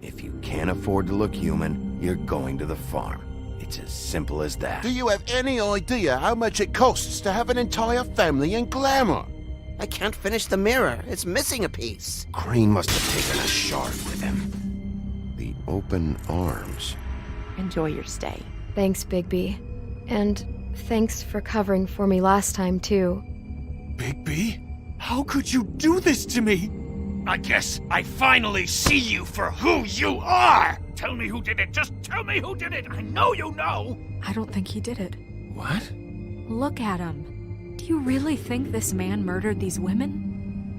If you can't afford to look human, you're going to the farm. It's as simple as that. Do you have any idea how much it costs to have an entire family in glamour? I can't finish the mirror. It's missing a piece. Crane must have taken a shard with him. The open arms. Enjoy your stay. Thanks, Bigby. And thanks for covering for me last time, too. Bigby? How could you do this to me? I guess I finally see you for who you are! Tell me who did it! Just tell me who did it! I know you know! I don't think he did it. What? Look at him. Do you really think this man murdered these women?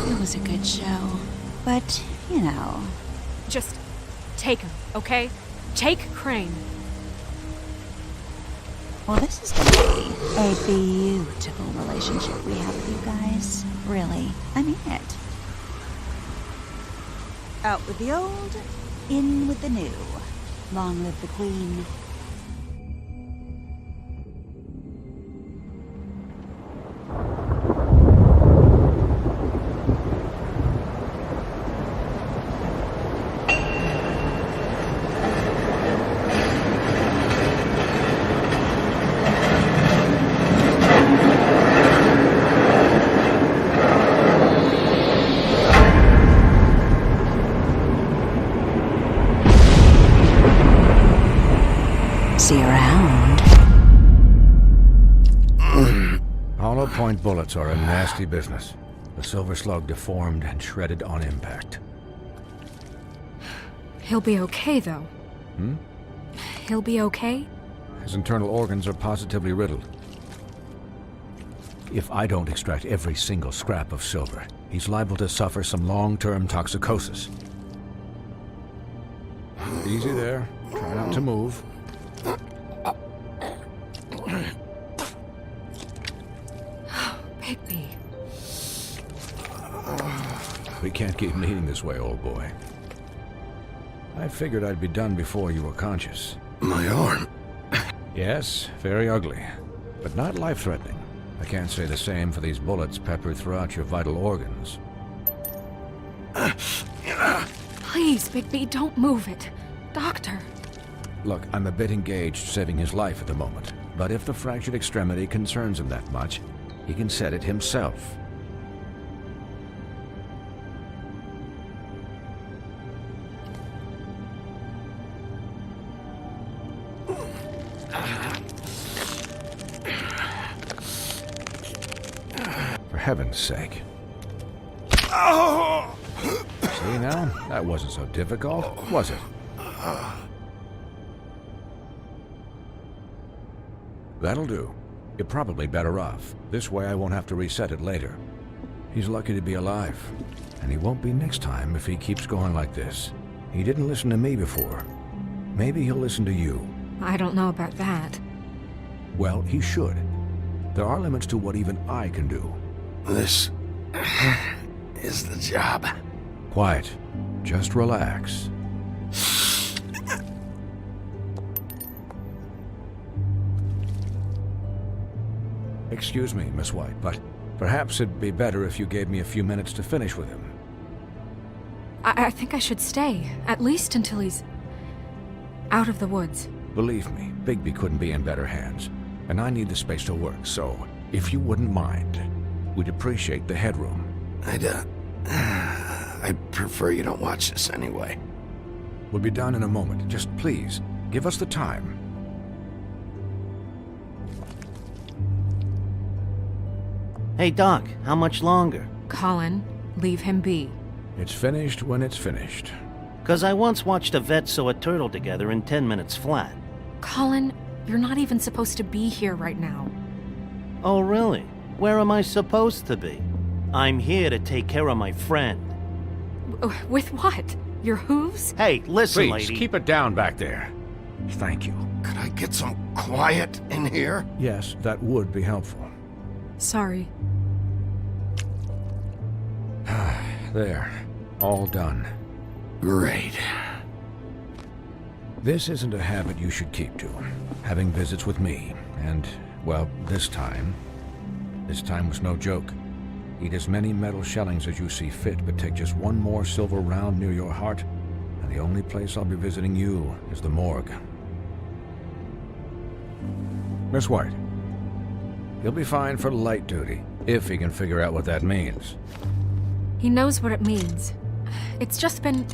It was a good show, but, you know... Just take him, okay? Take Crane. Well, this is gonna be a beautiful relationship we have with you guys. Really, I mean it. Out with the old, in with the new. Long live the Queen. See you around. Hollow point bullets are a nasty business. The silver slug deformed and shredded on impact. He'll be okay, though. He'll be okay? His internal organs are positively riddled. If I don't extract every single scrap of silver, he's liable to suffer some long-term toxicosis. Easy there. Try not to move. Bigby. We can't keep meeting this way, old boy. I figured I'd be done before you were conscious. My arm. Yes, very ugly, but not life-threatening. I can't say the same for these bullets peppered throughout your vital organs. Please, Bigby, don't move it. Doctor. Look, I'm a bit engaged saving his life at the moment, but if the fractured extremity concerns him that much, he can set it himself. For heaven's sake. See now? That wasn't so difficult, was it? That'll do. You're probably better off. This way I won't have to reset it later. He's lucky to be alive. And he won't be next time if he keeps going like this. He didn't listen to me before. Maybe he'll listen to you. I don't know about that. Well, he should. There are limits to what even I can do. This is the job. Quiet. Just relax. Excuse me, Miss White, but perhaps it'd be better if you gave me a few minutes to finish with him. I think I should stay, at least until he's out of the woods. Believe me, Bigby couldn't be in better hands, and I need the space to work, so if you wouldn't mind, we'd appreciate the headroom. I'd prefer you don't watch this anyway. We'll be done in a moment. Just please, give us the time. Hey, Doc, how much longer? Colin, leave him be. It's finished when it's finished. 'Cause I once watched a vet sew a turtle together in 10 minutes flat. Colin, you're not even supposed to be here right now. Oh, really? Where am I supposed to be? I'm here to take care of my friend. With what? Your hooves? Hey, listen, Please, lady. keep it down back there. Thank you. Could I get some quiet in here? Yes, that would be helpful. Sorry. There. All done. Great. This isn't a habit you should keep to. Having visits with me. And, well, this time was no joke. Eat as many metal shellings as you see fit, but take just one more silver round near your heart, and the only place I'll be visiting you is the morgue. Miss White, he'll be fine for light duty, if he can figure out what that means. He knows what it means. It's just been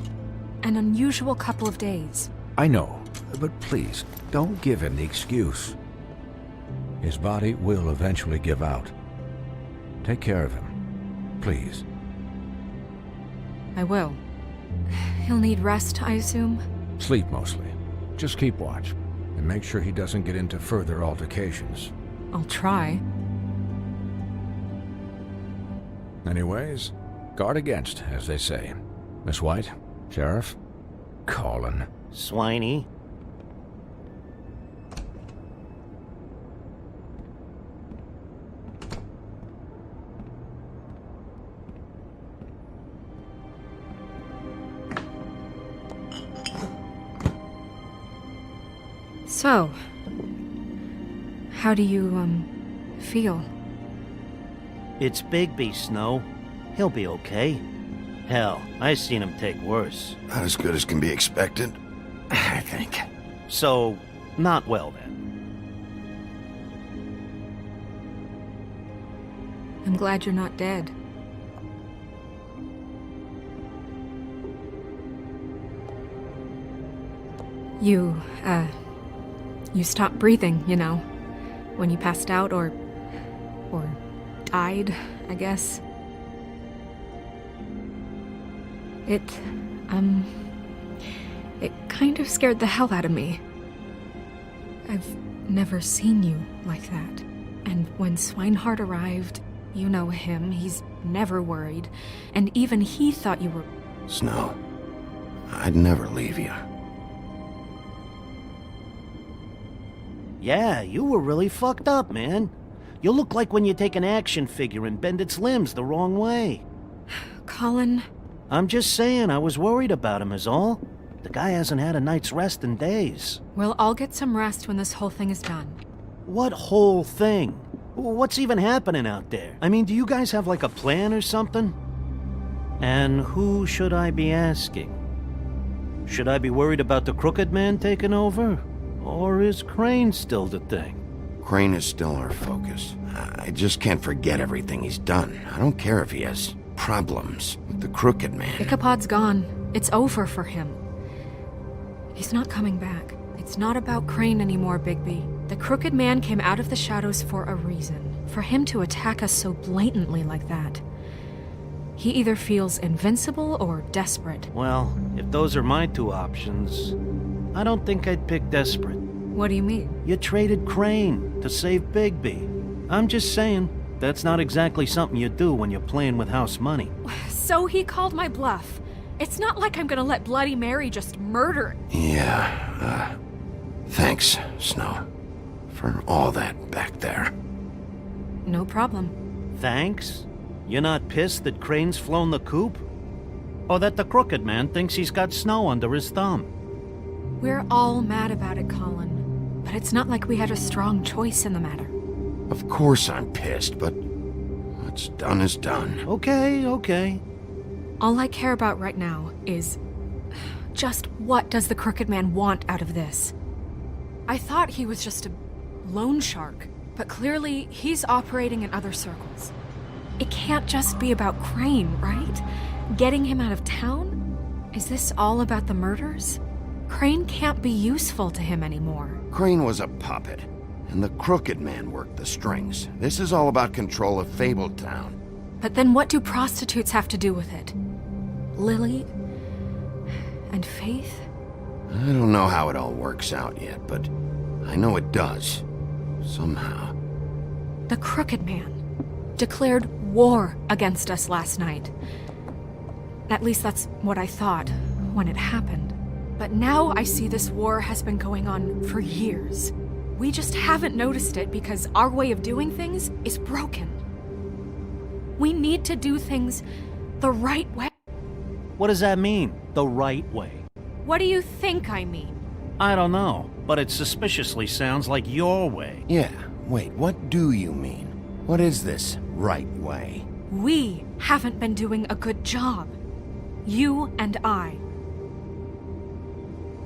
an unusual couple of days. I know, but please, don't give him the excuse. His body will eventually give out. Take care of him, please. I will. He'll need rest, I assume? Sleep mostly. Just keep watch, and make sure he doesn't get into further altercations. I'll try. Anyways, guard against, as they say. Miss White, Sheriff, Colin. Swiney. So, how do you, feel? It's Bigby, Snow. He'll be okay. Hell, I've seen him take worse. Not as good as can be expected, I think. So, not well then. I'm glad you're not dead. You stopped breathing, you know, when you passed out or died, I guess. It kind of scared the hell out of me. I've never seen you like that. And when Swinehart arrived, you know him, he's never worried. And even he thought you were... Snow, I'd never leave you. Yeah, you were really fucked up, man. You look like when you take an action figure and bend its limbs the wrong way. Colin... I'm just saying, I was worried about him is all. The guy hasn't had a night's rest in days. Well, I'll get some rest when this whole thing is done. What whole thing? What's even happening out there? I mean, do you guys have like a plan or something? And who should I be asking? Should I be worried about the Crooked Man taking over? Or is Crane still the thing? Crane is still our focus. I just can't forget everything he's done. I don't care if he has problems with the Crooked Man. Ichabod's gone. It's over for him. He's not coming back. It's not about Crane anymore, Bigby. The Crooked Man came out of the shadows for a reason. For him to attack us so blatantly like that. He either feels invincible or desperate. Well, if those are my two options, I don't think I'd pick desperate. What do you mean? You traded Crane to save Bigby. I'm just saying, that's not exactly something you do when you're playing with house money. So he called my bluff. It's not like I'm gonna let Bloody Mary just murder. Yeah, thanks, Snow, for all that back there. No problem. Thanks? You're not pissed that Crane's flown the coop? Or that the Crooked Man thinks he's got Snow under his thumb? We're all mad about it, Colin. But it's not like we had a strong choice in the matter. Of course I'm pissed, but what's done is done. Okay. All I care about right now is just what does the Crooked Man want out of this? I thought he was just a loan shark, but clearly he's operating in other circles. It can't just be about Crane, right? Getting him out of town? Is this all about the murders? Crane can't be useful to him anymore. Crane was a puppet, and the Crooked Man worked the strings. This is all about control of Fabletown. But then what do prostitutes have to do with it? Lily? And Faith? I don't know how it all works out yet, but I know it does. Somehow. The Crooked Man declared war against us last night. At least that's what I thought when it happened. But now I see this war has been going on for years. We just haven't noticed it because our way of doing things is broken. We need to do things the right way. What does that mean, the right way? What do you think I mean? I don't know, but it suspiciously sounds like your way. Yeah, wait, what do you mean? What is this right way? We haven't been doing a good job. You and I.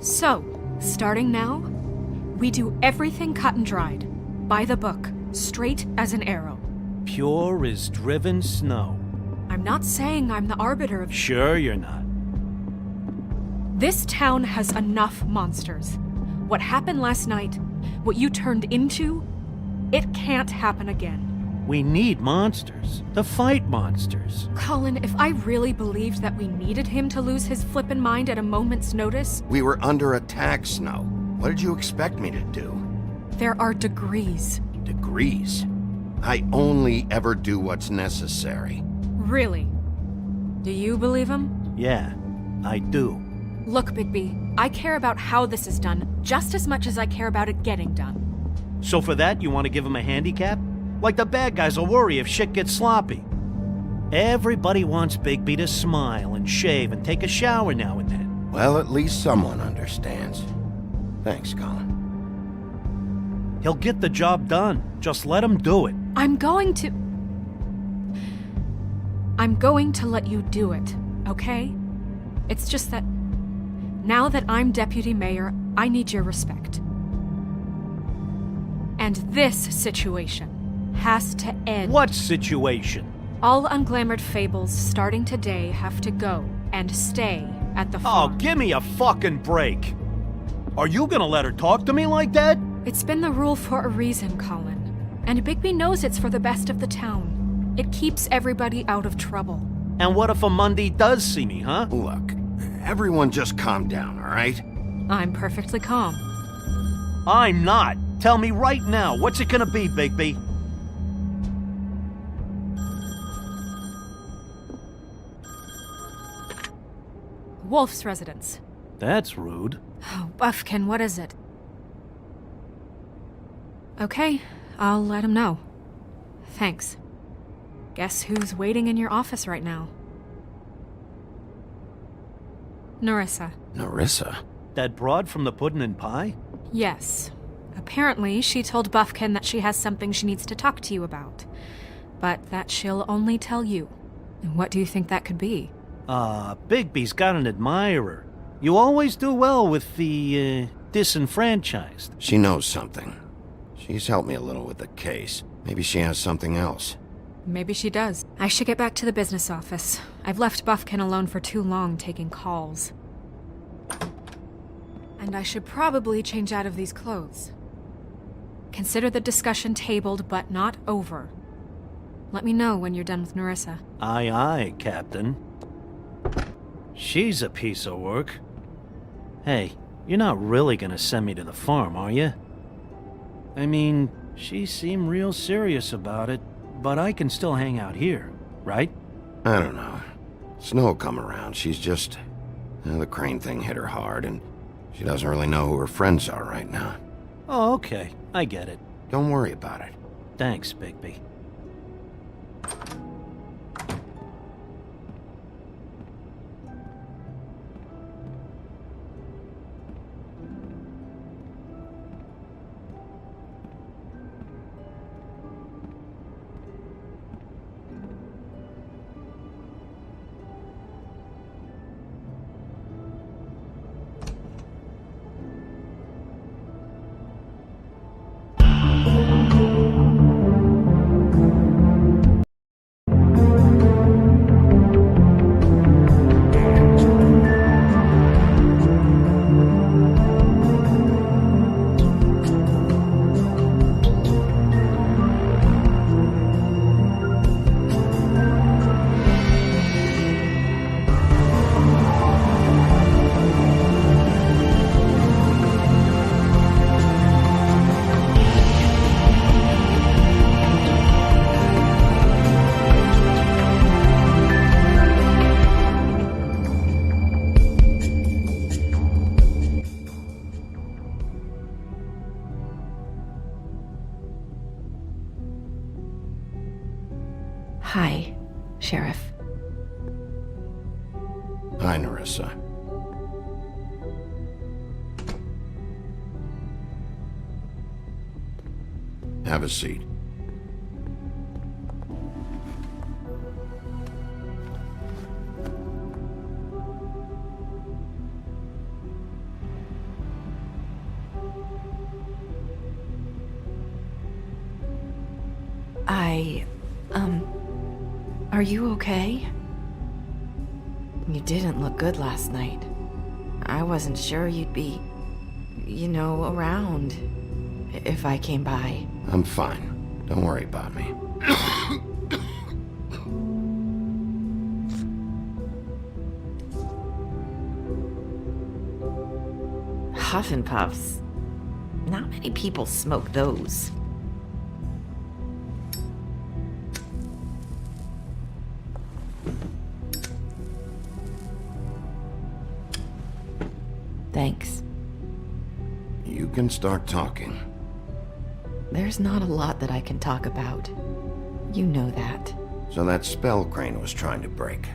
So, starting now, we do everything cut and dried, by the book, straight as an arrow. Pure as driven snow. I'm not saying I'm the arbiter of... Sure you're not. This town has enough monsters. What happened last night, what you turned into, it can't happen again. We need monsters. To fight monsters. Colin, if I really believed that we needed him to lose his flippin' mind at a moment's notice... We were under attack, Snow. What did you expect me to do? There are degrees. Degrees? I only ever do what's necessary. Really? Do you believe him? Yeah, I do. Look, Bigby, I care about how this is done just as much as I care about it getting done. So for that, you want to give him a handicap? Like the bad guys will worry if shit gets sloppy. Everybody wants Bigby to smile and shave and take a shower now and then. Well, at least someone understands. Thanks, Colin. He'll get the job done. Just let him do it. I'm going to let you do it, okay? It's just that now that I'm deputy mayor, I need your respect. And this situation has to end. What situation? All unglamored fables starting today have to go and stay at the Oh, farm. give me a fucking break. Are you gonna let her talk to me like that? It's been the rule for a reason, Colin. And Bigby knows it's for the best of the town. It keeps everybody out of trouble. And what if a Monday does see me, huh? Look, everyone just calm down, all right? I'm perfectly calm. I'm not. Tell me right now, what's it gonna be, Bigby? Wolf's residence. That's rude. Oh, Buffkin, what is it? Okay, I'll let him know. Thanks. Guess who's waiting in your office right now? Narissa. Narissa? That broad from the puddin' and pie? Yes. Apparently, she told Buffkin that she has something she needs to talk to you about. But that she'll only tell you. And what do you think that could be? Bigby's got an admirer. You always do well with the, disenfranchised. She knows something. She's helped me a little with the case. Maybe she has something else. Maybe she does. I should get back to the business office. I've left Buffkin alone for too long taking calls. And I should probably change out of these clothes. Consider the discussion tabled, but not over. Let me know when you're done with Narissa. Aye, aye, Captain. She's a piece of work. Hey, you're not really gonna send me to the farm, are you? I mean, she seemed real serious about it, but I can still hang out here, right? I don't know. Snow will come around. She's just... the Crane thing hit her hard, and she doesn't really know who her friends are right now. Oh, okay. I get it. Don't worry about it. Thanks, Bigby. Hi, Sheriff. Hi, Nerissa. Have a seat. Are you okay? You didn't look good last night. I wasn't sure you'd be, around if I came by. I'm fine. Don't worry about me. Huff and Puffs. Not many people smoke those. Thanks. You can start talking. There's not a lot that I can talk about. You know that. So that spell Crane was trying to break.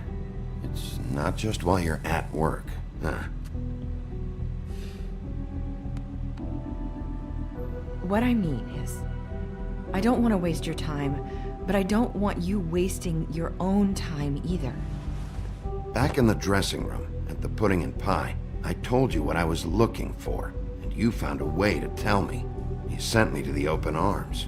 It's not just while you're at work, huh? What I mean is, I don't want to waste your time, but I don't want you wasting your own time either. Back in the dressing room, at the pudding and pie, I told you what I was looking for, and you found a way to tell me. You sent me to the open arms.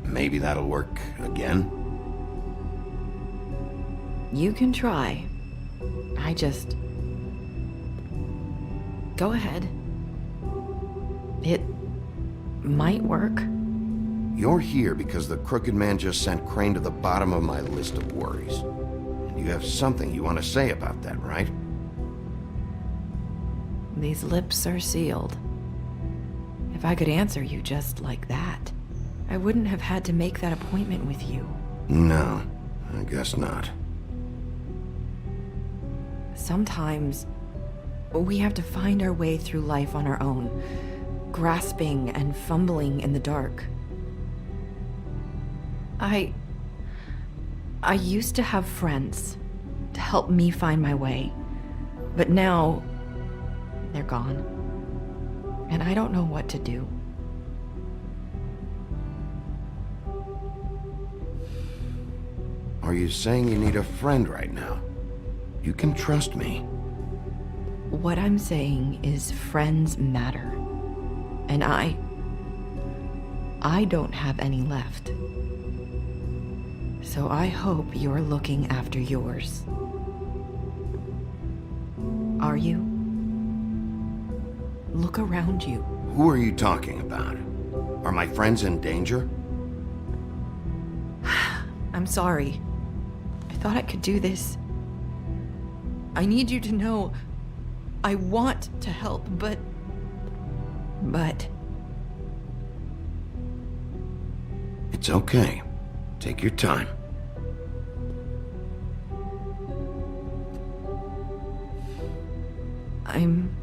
Maybe that'll work again? You can try. I just... Go ahead. It might work. You're here because the Crooked Man just sent Crane to the bottom of my list of worries. And you have something you want to say about that, right? These lips are sealed. If I could answer you just like that, I wouldn't have had to make that appointment with you. No, I guess not. Sometimes we have to find our way through life on our own, grasping and fumbling in the dark. I used to have friends to help me find my way, but now they're gone, and I don't know what to do. Are you saying you need a friend right now? You can trust me. What I'm saying is friends matter. And I don't have any left. So I hope you're looking after yours. Are you? Look around you. Who are you talking about? Are my friends in danger? I'm sorry. I thought I could do this I need you to know I want to help, but... It's okay. Take your time. I'm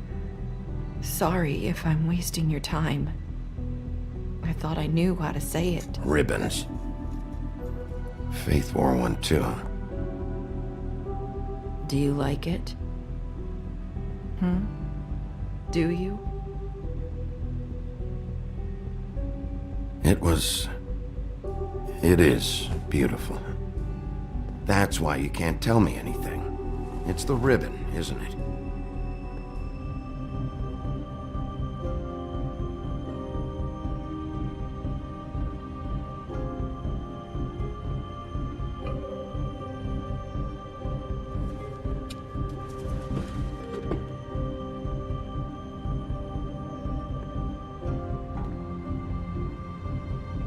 sorry if I'm wasting your time. I thought I knew how to say it. Ribbons. Faith wore one too. Do you like it? Do you? It is beautiful. That's why you can't tell me anything. It's the ribbon, isn't it?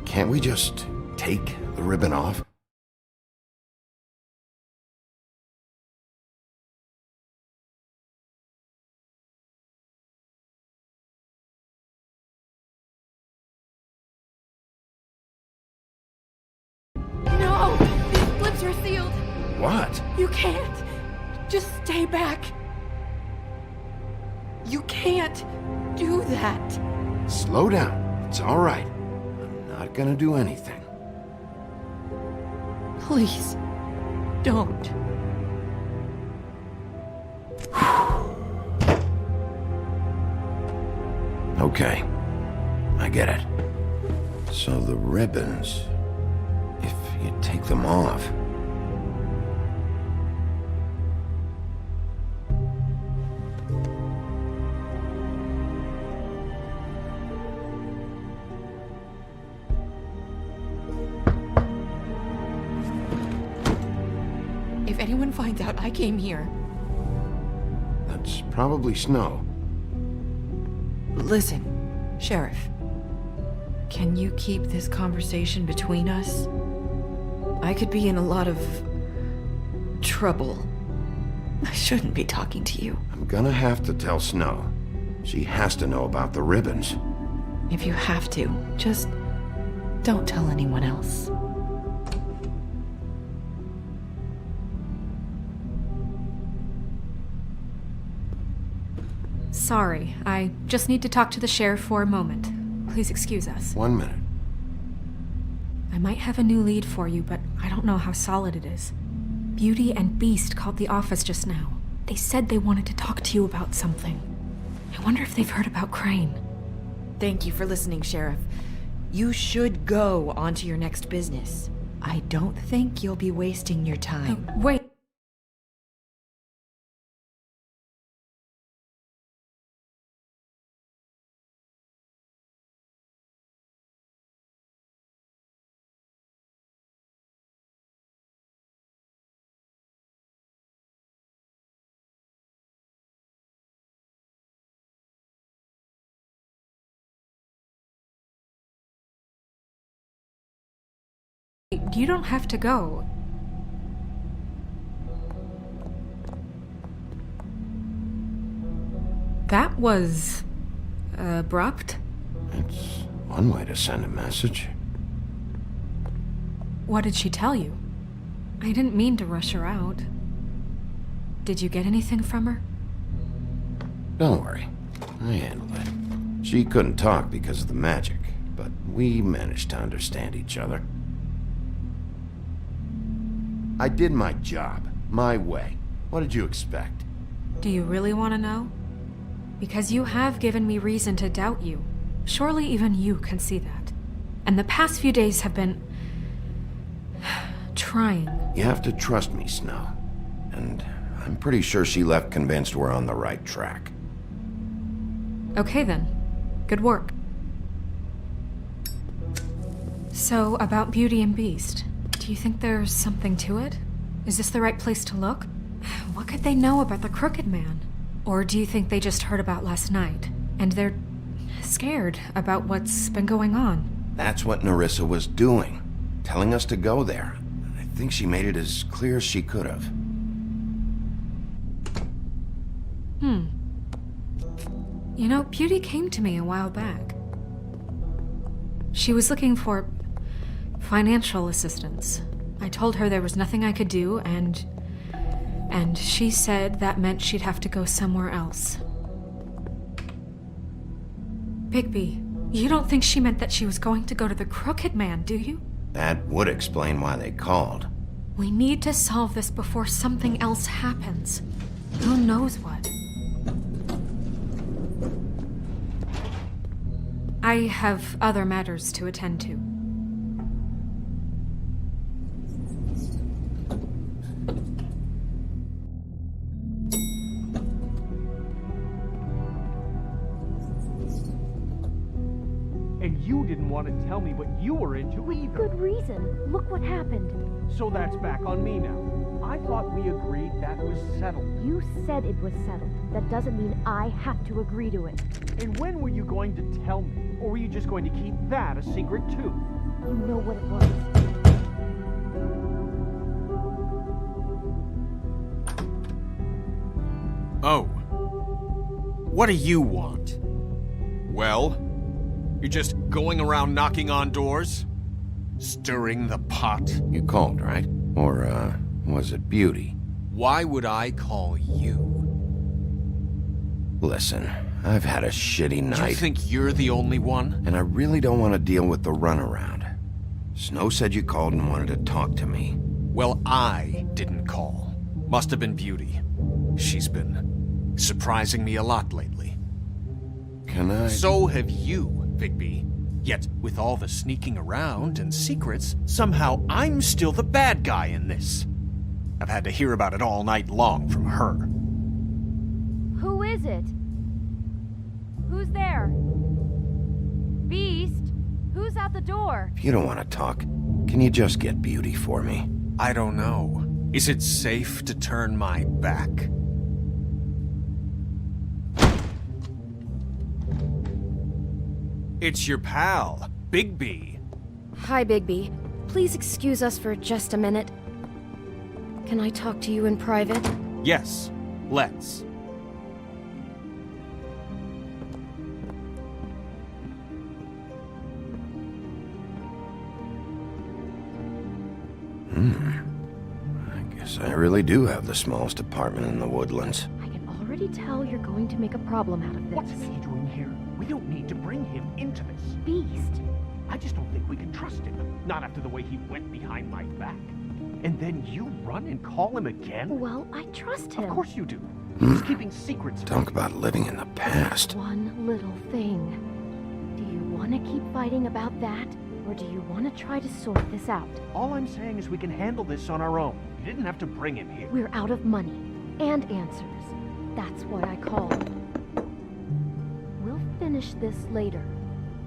Can't we just take the ribbon off? No! These lips are sealed! What? You can't! Just stay back! You can't do that! Slow down. It's all right. I'm not gonna do anything. Please, don't. Okay. I get it. So the ribbons, if you take them off... If anyone finds out I came here... That's probably Snow. Listen, Sheriff. Can you keep this conversation between us? I could be in a lot of... trouble. I shouldn't be talking to you. I'm gonna have to tell Snow. She has to know about the ribbons. If you have to, just don't tell anyone else. Sorry, I just need to talk to the sheriff for a moment. Please excuse us. 1 minute. I might have a new lead for you, but I don't know how solid it is. Beauty and Beast called the office just now. They said they wanted to talk to you about something. I wonder if they've heard about Crane. Thank you for listening, Sheriff. You should go on to your next business. I don't think you'll be wasting your time. Wait. You don't have to go. That was... abrupt? It's one way to send a message. What did she tell you? I didn't mean to rush her out. Did you get anything from her? Don't worry. I handled it. She couldn't talk because of the magic, but we managed to understand each other. I did my job, my way. What did you expect? Do you really want to know? Because you have given me reason to doubt you. Surely even you can see that. And the past few days have been... trying. You have to trust me, Snow. And I'm pretty sure she left convinced we're on the right track. Okay then. Good work. So, about Beauty and Beast. Do you think there's something to it? Is this the right place to look? What could they know about the Crooked Man? Or do you think they just heard about last night, and they're scared about what's been going on? That's what Nerissa was doing, telling us to go there. I think she made it as clear as she could have. You know, Beauty came to me a while back. She was looking for financial assistance. I told her there was nothing I could do, and she said that meant she'd have to go somewhere else. Bigby, you don't think she meant that she was going to go to the Crooked Man, do you? That would explain why they called. We need to solve this before something else happens. Who knows what? I have other matters to attend to. And you didn't want to tell me what you were into either. Good reason. Look what happened. So that's back on me now. I thought we agreed that was settled. You said it was settled. That doesn't mean I have to agree to it. And when were you going to tell me? Or were you just going to keep that a secret too? You know what it was. Oh. What do you want? Well? You're just going around knocking on doors? Stirring the pot? You called, right? Or, was it Beauty? Why would I call you? Listen, I've had a shitty night. You think you're the only one? And I really don't want to deal with the runaround. Snow said you called and wanted to talk to me. Well, I didn't call. Must have been Beauty. She's been surprising me a lot lately. Can I? So have you, Bigby. Yet, with all the sneaking around and secrets, somehow I'm still the bad guy in this. I've had to hear about it all night long from her. Who is it? Who's there? Beast? Who's out the door? If you don't want to talk, can you just get Beauty for me? I don't know. Is it safe to turn my back? It's your pal, Bigby. Hi, Bigby. Please excuse us for just a minute. Can I talk to you in private? Yes, let's. I guess I really do have the smallest apartment in the Woodlands. I can already tell you're going to make a problem out of this. What's he doing here? We don't need to bring him into this. Beast. I just don't think we can trust him. Not after the way he went behind my back. And then you run and call him again? Well, I trust him. Of course you do. He's keeping secrets from Talk about living in the past. One little thing. Do you want to keep fighting about that? Or do you want to try to sort this out? All I'm saying is we can handle this on our own. You didn't have to bring him here. We're out of money. And answers. That's why I called. We'll finish this later.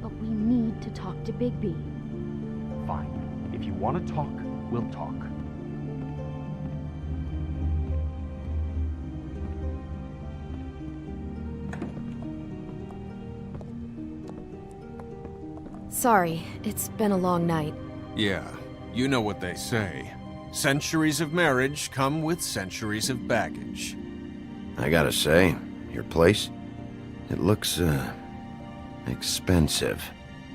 But we need to talk to Bigby. Fine. If you want to talk, we'll talk. Sorry, it's been a long night. Yeah, you know what they say. Centuries of marriage come with centuries of baggage. I gotta say, your place, it looks, expensive.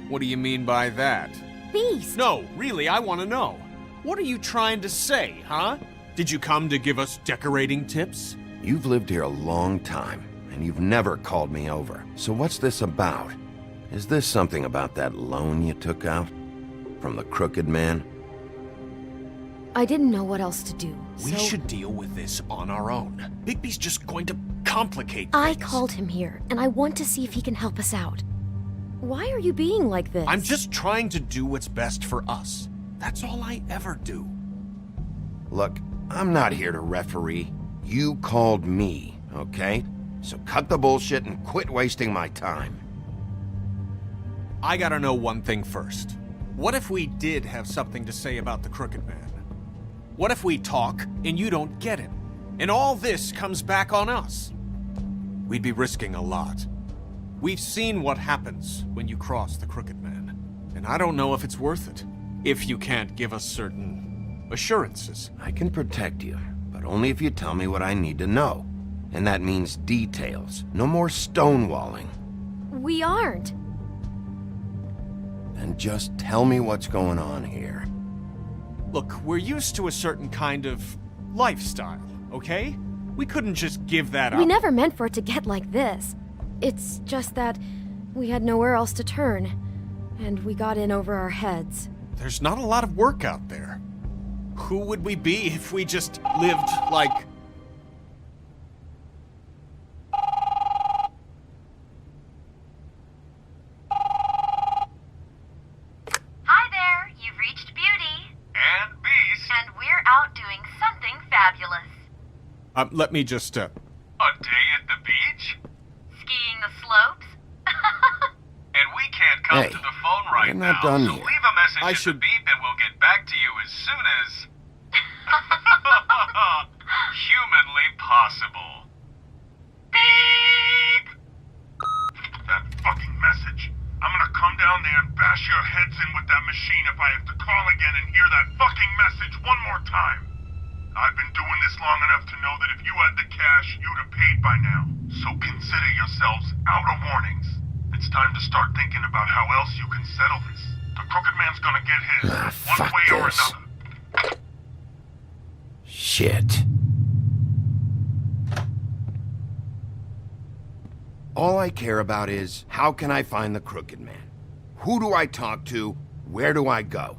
What do you mean by that? Beast! No, really, I want to know. What are you trying to say, huh? Did you come to give us decorating tips? You've lived here a long time, and you've never called me over. So what's this about? Is this something about that loan you took out? From the Crooked Man? I didn't know what else to do, We so should deal with this on our own. Bigby's just going to complicate I things. called him here, and I want to see if he can help us out. Why are you being like this? I'm just trying to do what's best for us. That's all I ever do. Look, I'm not here to referee. You called me, okay? So cut the bullshit and quit wasting my time. I gotta know one thing first. What if we did have something to say about the Crooked Man? What if we talk and you don't get him? And all this comes back on us? We'd be risking a lot. We've seen what happens when you cross the Crooked Man. And I don't know if it's worth it. If you can't give us certain assurances. I can protect you, but only if you tell me what I need to know. And that means details. No more stonewalling. We aren't. And just tell me what's going on here. Look, we're used to a certain kind of lifestyle, okay? We couldn't just give that up. We never meant for it to get like this. It's just that we had nowhere else to turn, and we got in over our heads. There's not a lot of work out there. Who would we be if we just lived like... Hi there, you've reached Beauty. And Beast. And we're out doing something fabulous. Let me just, A day at the beach? Skiing the slopes? And we can't come Hey, to the phone right we're not now, done so yet. leave a message I at should- the beep and we'll get back to you as soon as... humanly possible. Beep! That fucking message. I'm gonna come down there and bash your heads in with that machine if I have to call again and hear that fucking message one more time. I've been doing this long enough to know that if you had the cash, you'd have paid by now. So consider yourselves out of warnings. It's time to start thinking about how else you can settle this. The Crooked Man's gonna get his, one fuck way or this. another. Shit. All I care about is, how can I find the Crooked Man? Who do I talk to? Where do I go?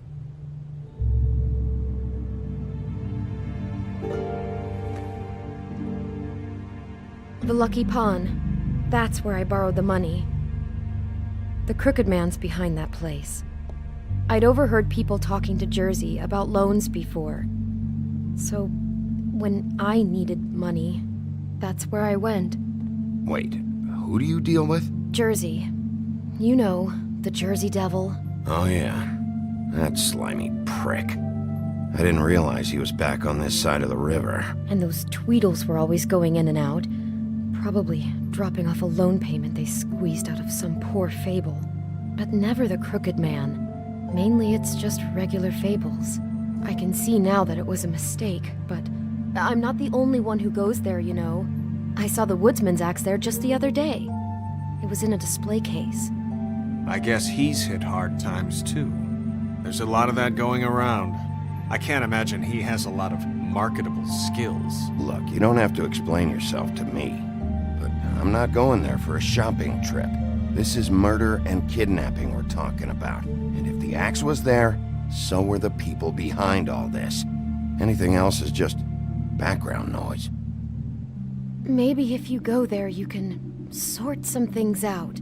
The Lucky Pawn. That's where I borrowed the money. The Crooked Man's behind that place. I'd overheard people talking to Jersey about loans before. So, when I needed money, that's where I went. Wait, who do you deal with? Jersey. You know, the Jersey Devil. Oh yeah, that slimy prick. I didn't realize he was back on this side of the river. And those Tweedles were always going in and out. Probably dropping off a loan payment they squeezed out of some poor fable. But never the Crooked Man. Mainly it's just regular fables. I can see now that it was a mistake, but I'm not the only one who goes there, you know. I saw the Woodsman's axe there just the other day. It was in a display case. I guess he's hit hard times too. There's a lot of that going around. I can't imagine he has a lot of marketable skills. Look, you don't have to explain yourself to me. But I'm not going there for a shopping trip. This is murder and kidnapping we're talking about. And if the axe was there, so were the people behind all this. Anything else is just background noise. Maybe if you go there, you can sort some things out.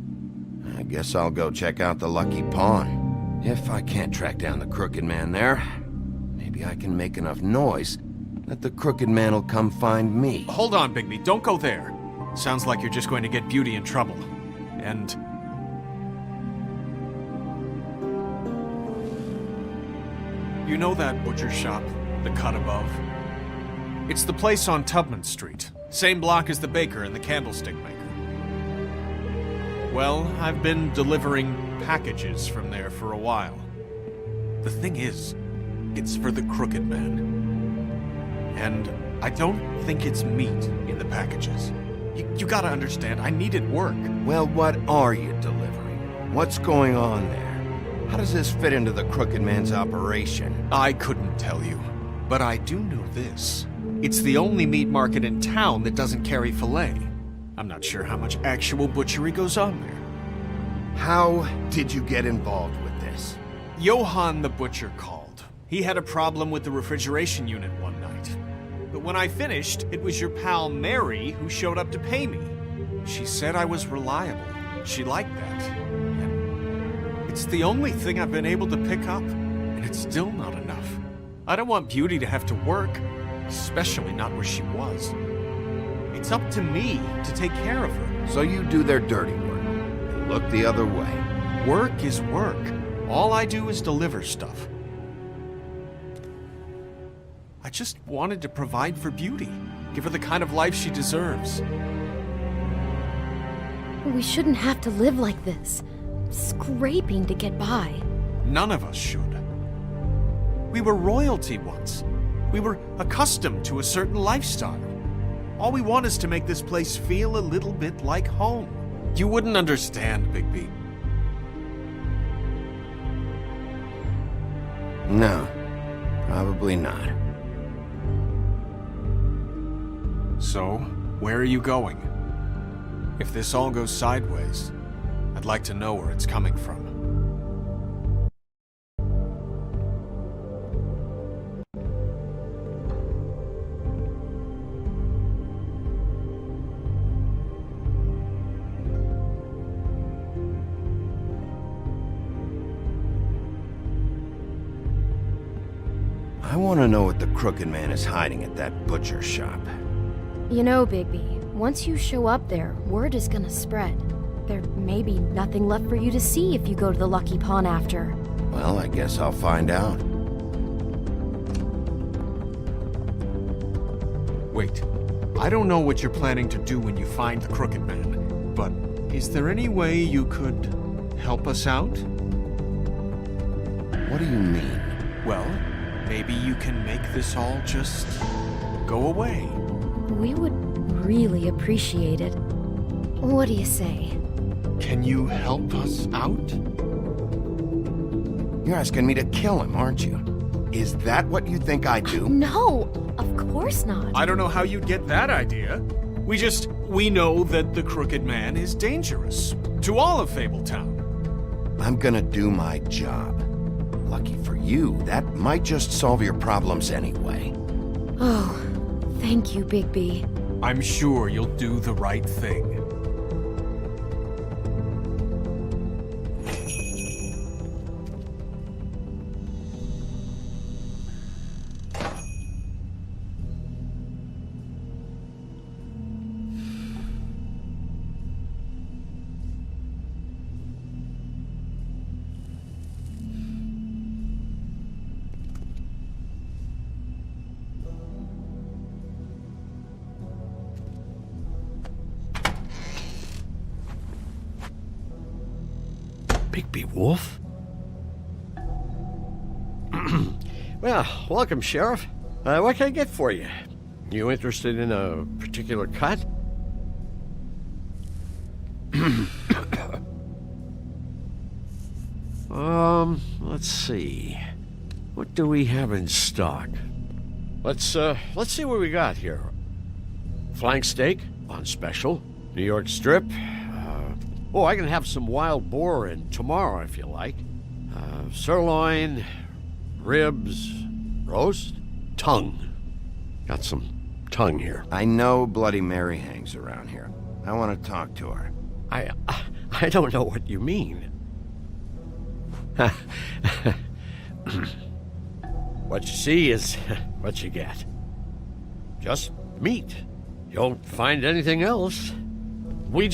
I guess I'll go check out the Lucky Pawn. If I can't track down the Crooked Man there, maybe I can make enough noise that the Crooked Man will come find me. Hold on, Bigby, don't go there. Sounds like you're just going to get Beauty in trouble. And... you know that butcher shop, the cut above? It's the place on Tubman Street. Same block as the baker and the candlestick maker. Well, I've been delivering packages from there for a while. The thing is, it's for the Crooked Man. And I don't think it's meat in the packages. You gotta understand, I needed work. Well, what are you delivering? What's going on there? How does this fit into the Crooked Man's operation? I couldn't tell you, but I do know this. It's the only meat market in town that doesn't carry filet. I'm not sure how much actual butchery goes on there. How did you get involved with this? Johann the butcher called. He had a problem with the refrigeration unit one night. But when I finished, it was your pal Mary who showed up to pay me. She said I was reliable. She liked that. And it's the only thing I've been able to pick up, and it's still not enough. I don't want Beauty to have to work, especially not where she was. It's up to me to take care of her. So you do their dirty work and look the other way. Work is work. All I do is deliver stuff. I just wanted to provide for Beauty, give her the kind of life she deserves. We shouldn't have to live like this, scraping to get by. None of us should. We were royalty once. We were accustomed to a certain lifestyle. All we want is to make this place feel a little bit like home. You wouldn't understand, Bigby. No, probably not. So, where are you going? If this all goes sideways, I'd like to know where it's coming from. I want to know what the Crooked Man is hiding at that butcher shop. You know, Bigby, once you show up there, word is gonna spread. There may be nothing left for you to see if you go to the Lucky Pawn after. Well, I guess I'll find out. Wait, I don't know what you're planning to do when you find the Crooked Man, but is there any way you could help us out? What do you mean? Well, maybe you can make this all just go away. We would really appreciate it. What do you say? Can you help us out? You're asking me to kill him, aren't you? Is that what you think I do? No, of course not. I don't know how you'd get that idea. We know that the Crooked Man is dangerous to all of Fabletown. I'm gonna do my job. Lucky for you, that might just solve your problems anyway. Oh, thank you, Bigby. I'm sure you'll do the right thing. Bigby Wolf? Well, welcome, Sheriff. What can I get for you? You interested in a particular cut? Let's see. What do we have in stock? Let's see what we got here. Flank steak on special. New York strip. I can have some wild boar in tomorrow if you like. Sirloin, ribs, roast, tongue. Got some tongue here. I know Bloody Mary hangs around here. I want to talk to her. I don't know what you mean. What you see is what you get. Just meat. You won't find anything else. We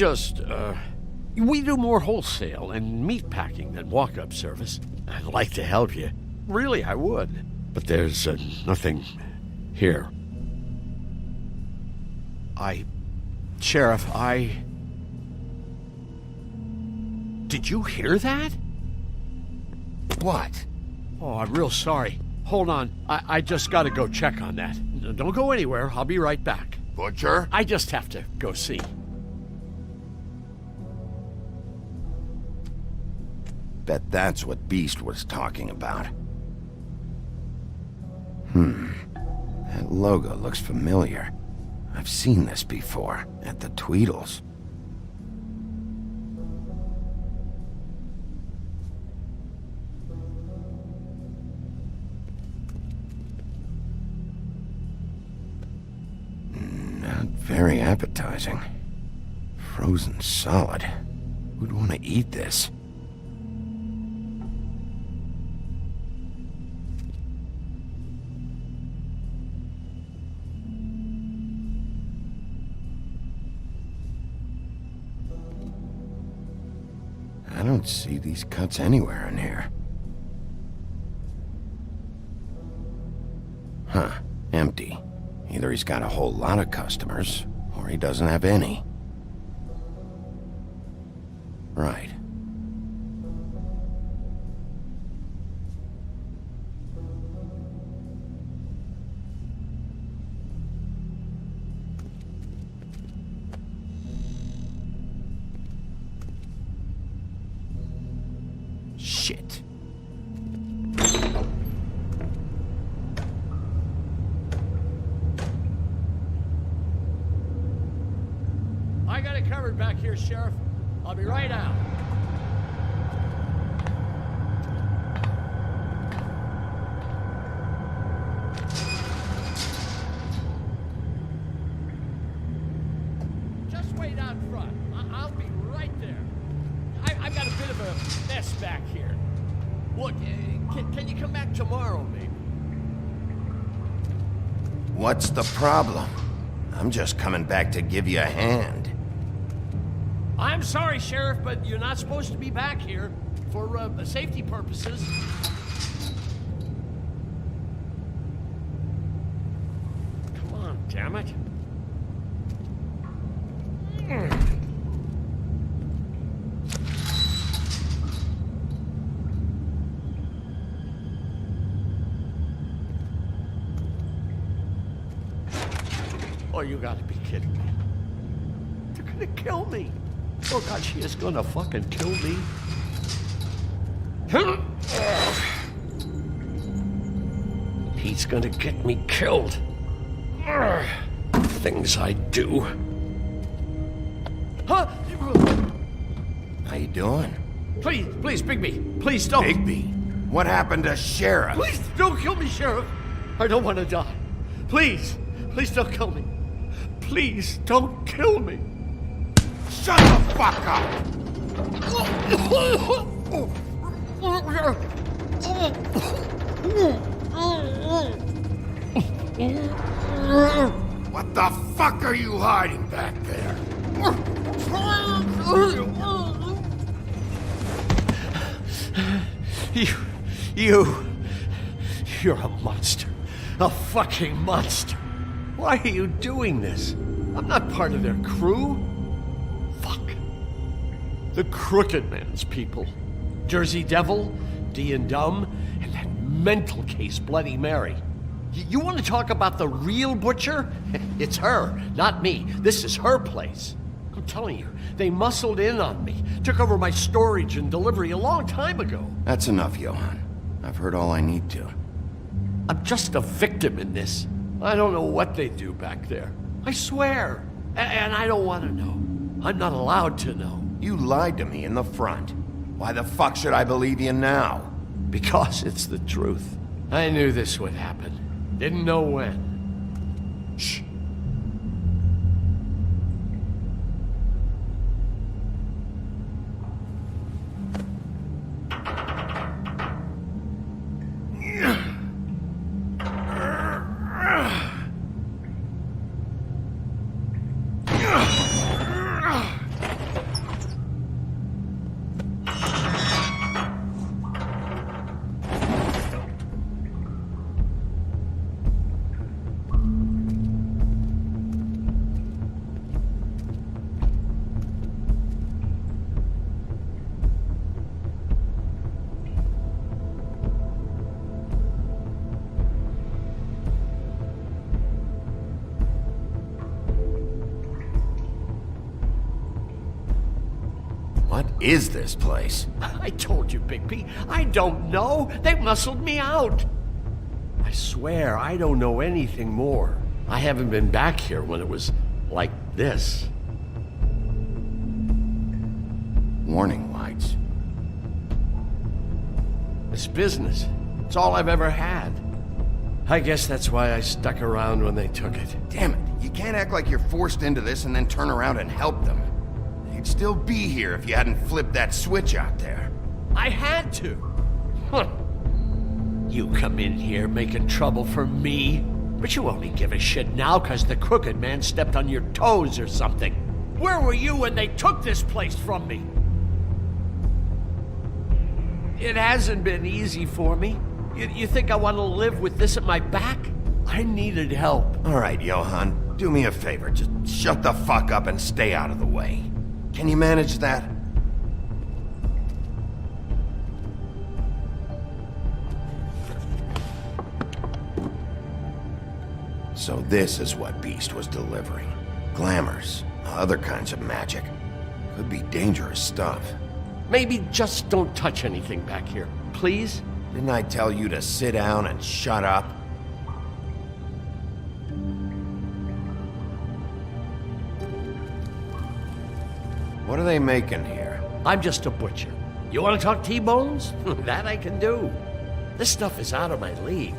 do more wholesale and meat packing than walk-up service. I'd like to help you. Really, I would. But there's nothing here. Sheriff, Did you hear that? What? Oh, I'm real sorry. Hold on. I just gotta go check on that. Don't go anywhere. I'll be right back. Butcher? I just have to go see. Bet that's what Beast was talking about. That logo looks familiar. I've seen this before, at the Tweedles. Not very appetizing. Frozen solid. Who'd want to eat this? I don't see these cuts anywhere in here. Huh, empty. Either he's got a whole lot of customers, or he doesn't have any. Right. got it covered back here, Sheriff. I'll be right out. Just wait out front. I'll be right there. I've got a bit of a mess back here. Look, can you come back tomorrow, maybe? What's the problem? I'm just coming back to give you a hand. I'm sorry, Sheriff, but you're not supposed to be back here for safety purposes. Come on, damn it. Oh, you gotta be kidding me. They're gonna kill me. Oh, God, she is gonna fucking kill me. He's gonna get me killed. Things I do. Huh? How you doing? Please, Bigby, please don't. Bigby? What happened to Sheriff? Please don't kill me, Sheriff. I don't want to die. Please don't kill me. Please don't kill me. Shut the fuck up! What the fuck are you hiding back there? You're a monster. A fucking monster. Why are you doing this? I'm not part of their crew. Fuck. The Crooked Man's people. Jersey Devil, D and Dumb, and that mental case Bloody Mary. You want to talk about the real butcher? It's her, not me. This is her place. I'm telling you, they muscled in on me. Took over my storage and delivery a long time ago. That's enough, Johan. I've heard all I need to. I'm just a victim in this. I don't know what they do back there. I swear. And I don't want to know. I'm not allowed to know. You lied to me in the front. Why the fuck should I believe you now? Because it's the truth. I knew this would happen. Didn't know when. Shh. What is this place? I told you, Bigby. I don't know. They muscled me out. I swear, I don't know anything more. I haven't been back here when it was like this. Warning lights. It's business. It's all I've ever had. I guess that's why I stuck around when they took it. Damn it, you can't act like you're forced into this and then turn around and help them. They'd still be here if you hadn't flipped that switch out there. I had to. Huh. You come in here making trouble for me, but you only give a shit now because the Crooked Man stepped on your toes or something. Where were you when they took this place from me? It hasn't been easy for me. You think I want to live with this at my back? I needed help. All right, Johan, do me a favor. Just shut the fuck up and stay out of the way. Can you manage that? So this is what Beast was delivering. Glamours, other kinds of magic. Could be dangerous stuff. Maybe just don't touch anything back here, please? Didn't I tell you to sit down and shut up? What are they making here? I'm just a butcher. You want to talk T-bones? That I can do. This stuff is out of my league.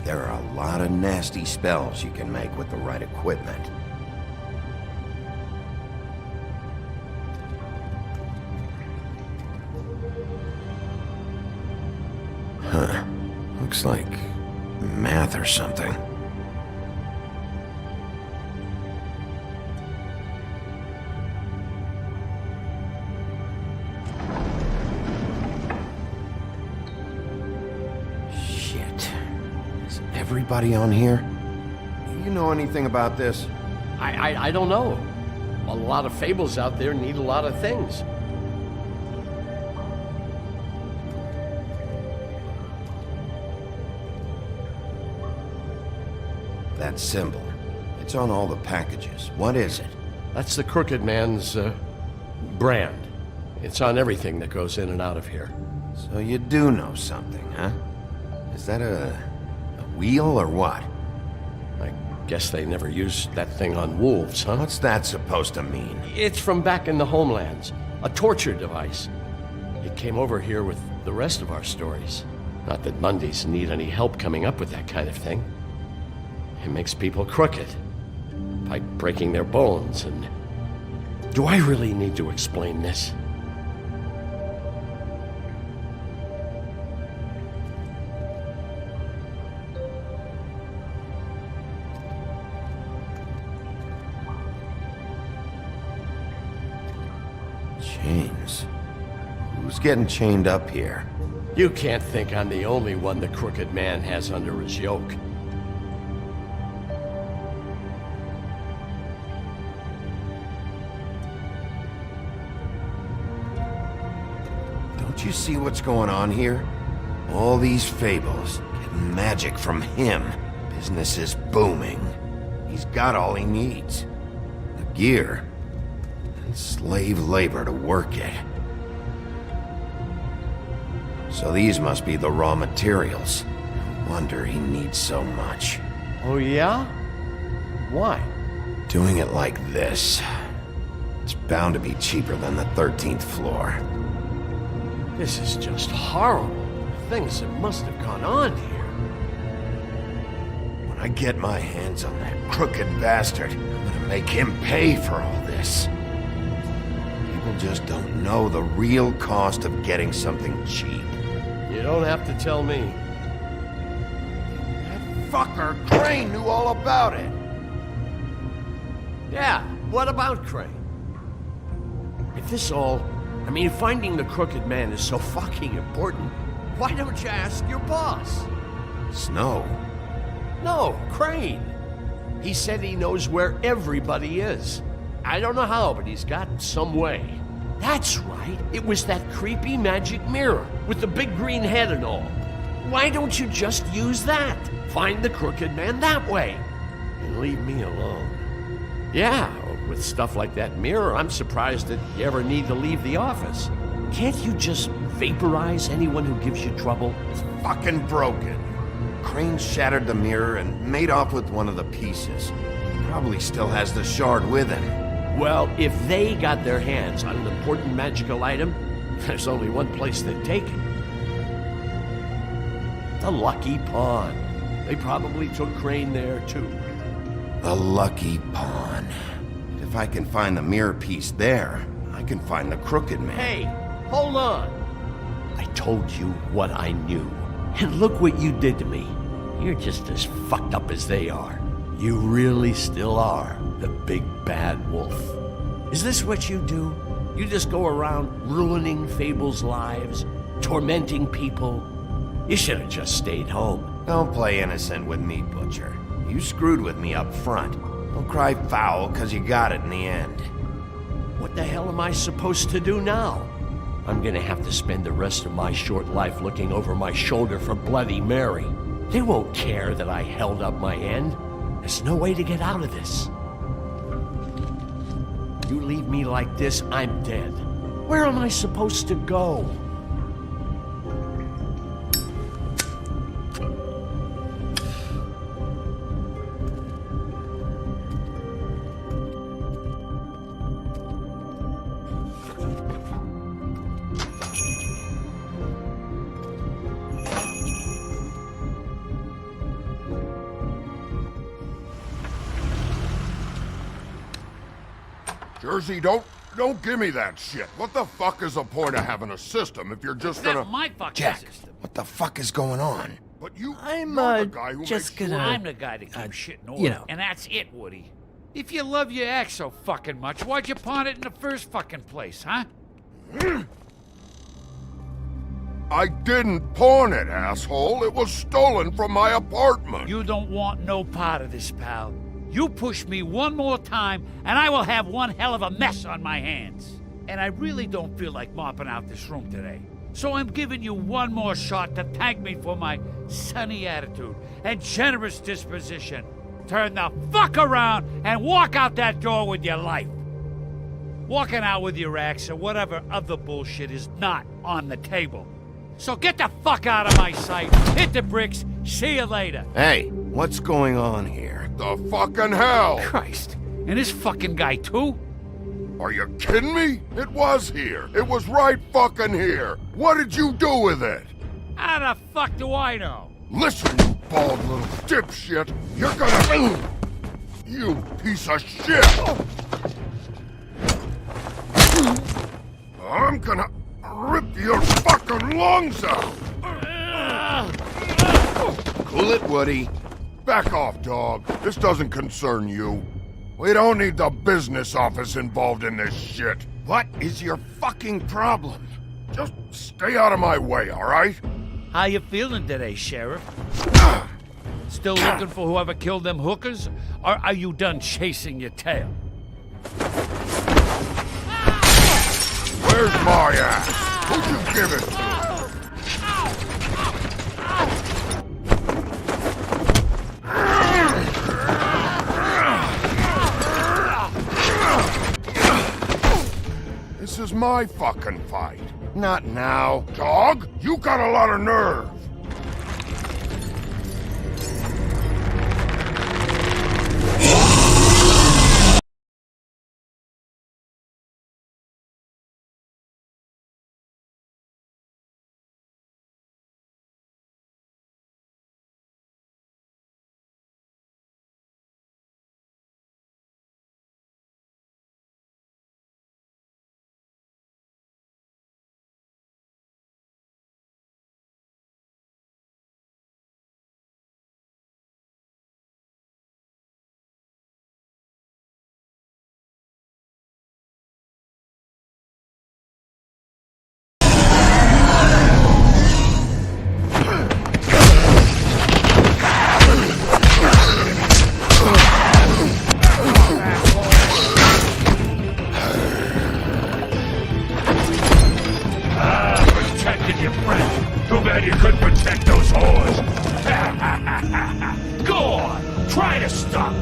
There are a lot of nasty spells you can make with the right equipment. Huh. Looks like math or something. Shit. Is everybody on here? Do you know anything about this? I don't know. A lot of fables out there need a lot of things. That symbol. It's on all the packages. What is it? That's the Crooked Man's, brand. It's on everything that goes in and out of here. So you do know something, huh? Is that a wheel or what? I guess they never used that thing on wolves, huh? What's that supposed to mean? It's from back in the homelands. A torture device. It came over here with the rest of our stories. Not that Mondays need any help coming up with that kind of thing. It makes people crooked. By breaking their bones and... Do I really need to explain this? Chains. Who's getting chained up here? You can't think I'm the only one the Crooked Man has under his yoke. Don't you see what's going on here? All these fables, getting magic from him. Business is booming. He's got all he needs. The gear, and slave labor to work it. So these must be the raw materials. No wonder he needs so much. Oh yeah? Why? Doing it like this. It's bound to be cheaper than the 13th floor. This is just horrible. The things that must have gone on here. When I get my hands on that crooked bastard, I'm gonna make him pay for all this. People just don't know the real cost of getting something cheap. You don't have to tell me. That fucker Crane knew all about it. Yeah, what about Crane? If this all... I mean, finding the Crooked Man is so fucking important, why don't you ask your boss? Snow? No, Crane. He said he knows where everybody is. I don't know how, but he's got some way. That's right. It was that creepy magic mirror with the big green head and all. Why don't you just use that? Find the Crooked Man that way. And leave me alone. Yeah, with stuff like that mirror, I'm surprised that you ever need to leave the office. Can't you just vaporize anyone who gives you trouble? It's fucking broken. Crane shattered the mirror and made off with one of the pieces. Probably still has the shard with him. Well, if they got their hands on an important magical item, there's only one place they'd take it. The Lucky Pawn. They probably took Crane there, too. The Lucky Pawn. If I can find the mirror piece there, I can find the Crooked Man. Hey, hold on. I told you what I knew. And look what you did to me. You're just as fucked up as they are. You really still are the big bad wolf. Is this what you do? You just go around ruining Fable's lives, tormenting people? You should have just stayed home. Don't play innocent with me, Butcher. You screwed with me up front. Don't cry foul, 'cause you got it in the end. What the hell am I supposed to do now? I'm gonna have to spend the rest of my short life looking over my shoulder for Bloody Mary. They won't care that I held up my end. There's no way to get out of this. You leave me like this, I'm dead. Where am I supposed to go? Jersey, don't give me that shit. What the fuck is the point of having a system if you're just gonna... my fucking Jack, system. what the fuck is going on? But you're the guy who Just makes gonna... sure... I'm the guy that keeps shit in order. you know. And that's it, Woody. If you love your ex so fucking much, why'd you pawn it in the first fucking place, huh? I didn't pawn it, asshole. It was stolen from my apartment. You don't want no part of this, pal. You push me one more time, and I will have one hell of a mess on my hands. And I really don't feel like mopping out this room today. So I'm giving you one more shot to thank me for my sunny attitude and generous disposition. Turn the fuck around and walk out that door with your life. Walking out with your ex or whatever other bullshit is not on the table. So get the fuck out of my sight, hit the bricks, see you later. Hey, what's going on here? The fucking hell! Christ, and this fucking guy too? Are you kidding me? It was here. It was right fucking here. What did you do with it? How the fuck do I know? Listen, you bald little dipshit. You're gonna... You piece of shit! I'm gonna rip your fucking lungs out! Cool it, Woody. Back off, dog. This doesn't concern you. We don't need the business office involved in this shit. What is your fucking problem? Just stay out of my way, all right? How you feeling today, Sheriff? Still looking for whoever killed them hookers? Or are you done chasing your tail? Where's my ass? Who'd you give it to? This is my fucking fight. Not now. Dog, you got a lot of nerve. You couldn't protect those whores. Go on, try to stop me.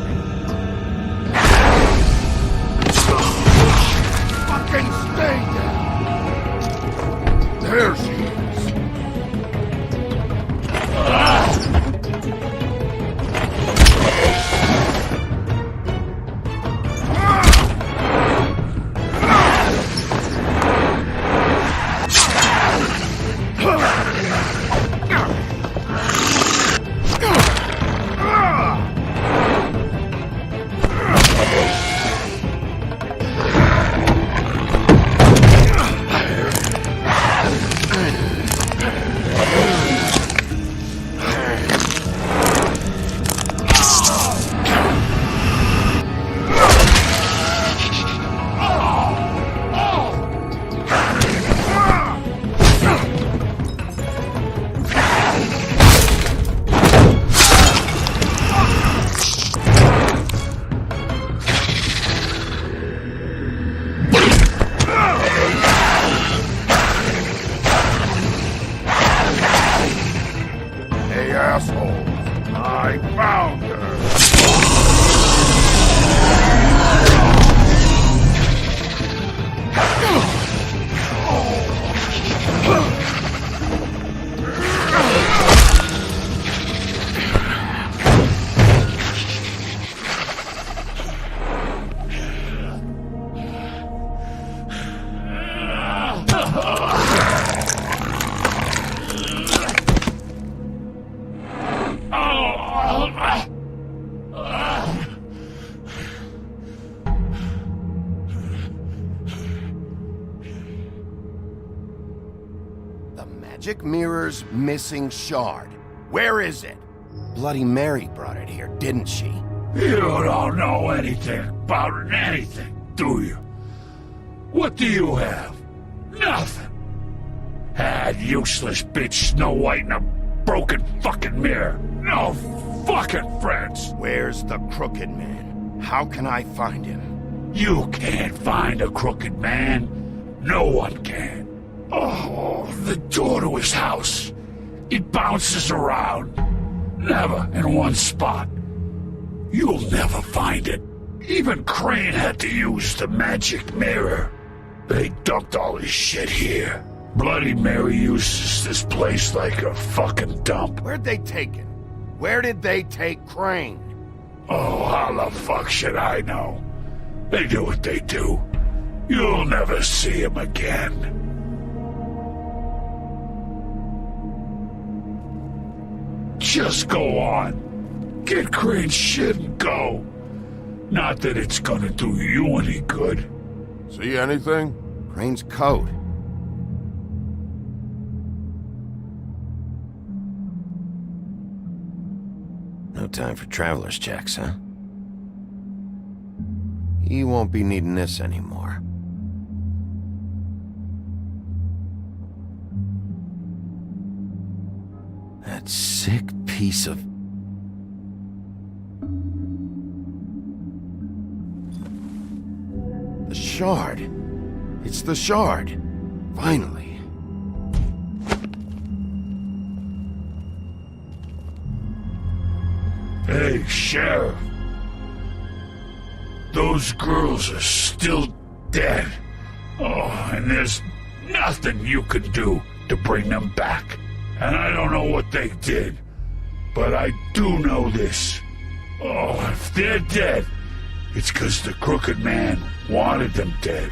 Fucking stay down. There she is. magic mirror's missing shard. Where is it? Bloody Mary brought it here, didn't she? You don't know anything about anything, do you? What do you have? Nothing. Had useless bitch Snow White and a broken fucking mirror. No fucking friends. Where's the Crooked Man? How can I find him? You can't find a crooked man. No one can. Oh, the door to his house. It bounces around. Never in one spot. You'll never find it. Even Crane had to use the magic mirror. They dumped all his shit here. Bloody Mary uses this place like a fucking dump. Where'd they take it? Where did they take Crane? Oh, how the fuck should I know? They do what they do. You'll never see him again. Just go on. Get Crane's shit and go. Not that it's gonna do you any good. See anything? Crane's coat. No time for traveler's checks, huh? He won't be needing this anymore. That sick piece of... The shard. It's the shard. Finally. Hey, Sheriff. Those girls are still dead. Oh, and there's nothing you can do to bring them back. And I don't know what they did, but I do know this. Oh, if they're dead, it's 'cause the Crooked Man wanted them dead.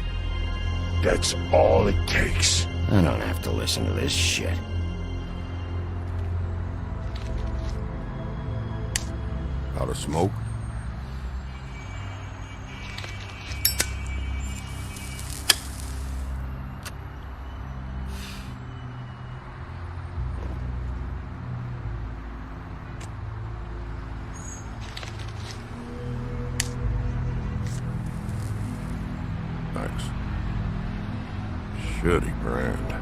That's all it takes. I don't have to listen to this shit. Out of smoke? Thanks. Shitty brand.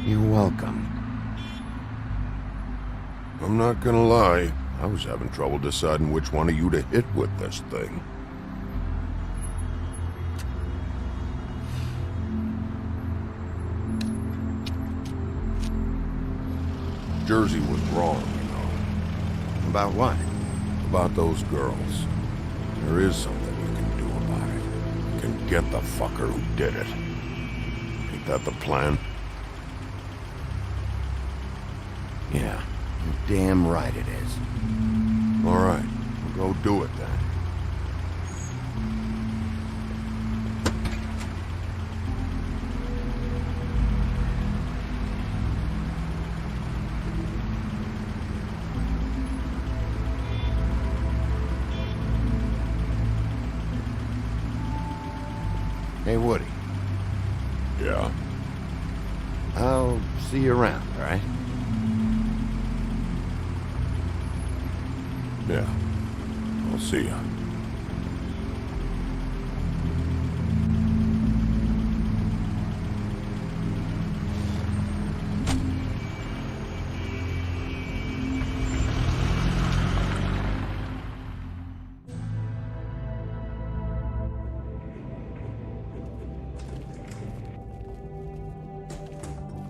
You're welcome. I'm not gonna lie, I was having trouble deciding which one of you to hit with this thing. Jersey was wrong, you know. About what? About those girls. There is something we can do about it. We can get the fucker who did it. Ain't that the plan? Yeah, you're damn right it is. All right, we'll go do it then. Hey, Woody. Yeah? I'll see you around, all right? Yeah. I'll see ya.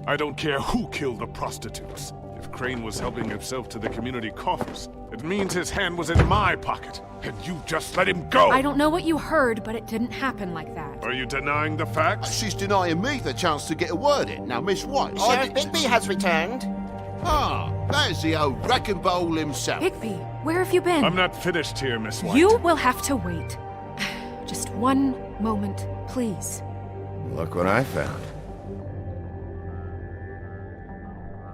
I don't care who killed the prostitutes. If Crane was helping himself to the community coffers, it means his hand was in my pocket, and you just let him go! I don't know what you heard, but it didn't happen like that. Are you denying the facts? She's denying me the chance to get a word in. Now, Miss White... Sheriff Bigby has returned. Ah, there's the old wrecking bowl himself. Bigby, where have you been? I'm not finished here, Miss White. You will have to wait. Just one moment, please. Look what I found.